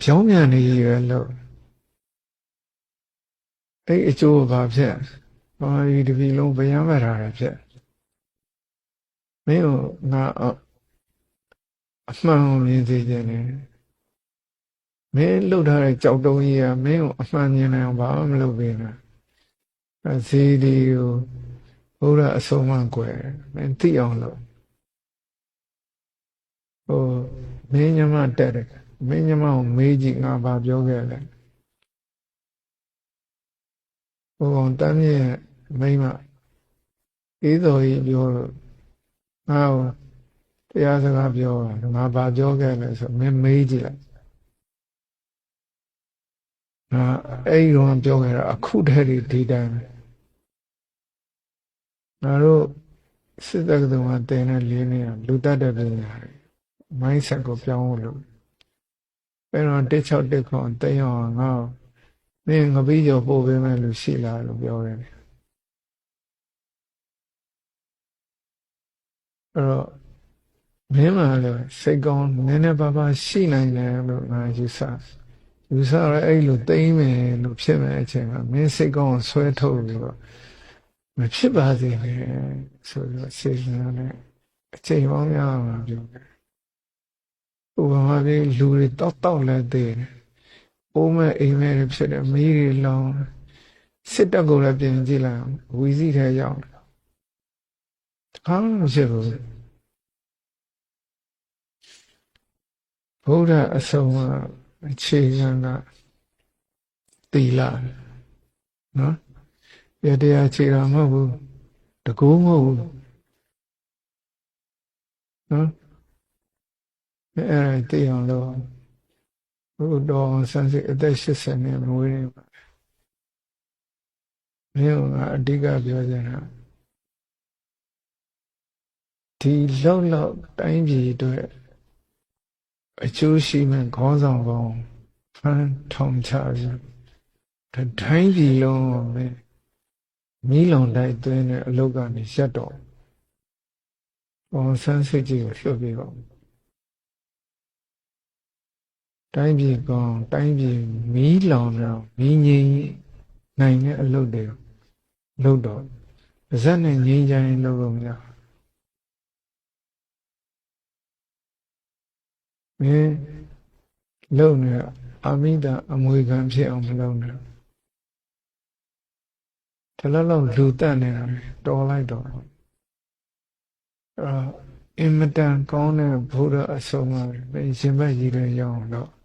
ပြောင်းပြန်နေရလို့အဲ့အကျိုးဘာဖြစ်ဘာဒီတပြီလုံးဗျမ်းမထားရဖြစ်မင်းတို့ငါအမှန်ကိုမြင်စေခြင်းနဲ့မင်းလှုပ်ထားတဲ့ကြောက်တုံးကြီးကမင်းကိုအမှန်မြင်နိုင်အောင်ဘာမှမလုပ်ပေးနဲ့ဇီဒီကိုဘုရားအဆုံးမကွယ်မင်းသိအောင်လုပ်မင်းညမတက်တယ်မင်းညမကိုမေးကြည့်ငါဘာပြောခဲ့လဲဘုံတမ်းမြင့်မိမအေးတော်ကြီးပြောလို့ငါ့ကိုတရားစကားပြောတာငါဘာပြောခဲ့လဲဆိုမင်းမေးကြည့်လိုက်ငါအဲ့ဒီတော့ပြောခဲ့တာအခုတည်းဒီတိုင်းငါတို့စစ်တပ်ကတုံးကတင်တဲ့လေးနေလူတတ်တဲ့ပညာတွေ mindset ကိုပြောင်းလို့အဲ့တော့161ခွန်တိတ်အောင်ငါမင်းငပိကျော်ပို့ပေးမယ်လို့ရှိလားလို့ပြောတယ်အဲ့တော့မင်းမှလည်းစိတ်ကောင်းနည်းနည်းပါးပါးရှိနိုင်တယ်လို့ငါယူဆရအဲ့လိုတိမ့်မယ်လို့ဖြစ်မယ်အချိန်မှာမင်းစိတ်ကောင်းဆွဲထုတ်ပြီးတော့မဖြစ်ပါစေနဲ့ဆိုတော့စေစနာနဲ့အချိန်ပေါင်းများမှာပြောတယ်ဥပမာပြီးလူတွေတောက်လည်းသေးတယ်အိုးမဲ့အိမ်မဲ့ဖြစ်တယ်မီးတွေလောင်စစ်တပ်ကိုလည်းပြင်ကြည့်လိုက်ဝီစီထဲရောက်တယ်တခါမှမဖြစ်ဘူးဘုရားအဆုံးကအခြေခံကသီလနော်တရားခြေတာမဟုတ်ဘူးတကူမဟုတ်ဘူးနော်အဲ့ဒါသိအောင်လို့ဘုတော်ဆန်းစစ်အသက်80နဲ့မွေးနေပါမင်းကအဓိကပြောချင်တာဒီလောက်တိုင်းပြည်အတွက်အကျိုးရှိမဲ့ခေါင်းဆောင်ကောင်းဖန်ထောင်ချပြီးတိုင်းပြည်လုံးကိုမီးလောင်တိုက်သွင်းတဲ့အလုပ်ကနေရက်တော့ဆန်းစစ်ကြီးကိုလွှတ်ပြီးတော့တိုင်းပြည်ကောင်းတိုင်းပြည်မီးလောင်တော့မီးငြိမ်းနိုင်တဲ့အလုပ်တွေလုပ်တော့ဇက်နဲ့ငြိမ်းချမ်းလုပ်လို့မရမင်းလုပ်နေအာမိတအမွေခံဖြစ်အောင်မလုပ်နဲ့ဒီလောက်လူတက်နေတာတော်လိုက်တော့အင်မတန်ကောင်းတဲ့ဘုရားအဆုံးအမရှင်ဘက်ကြီးတွေရောက်တော့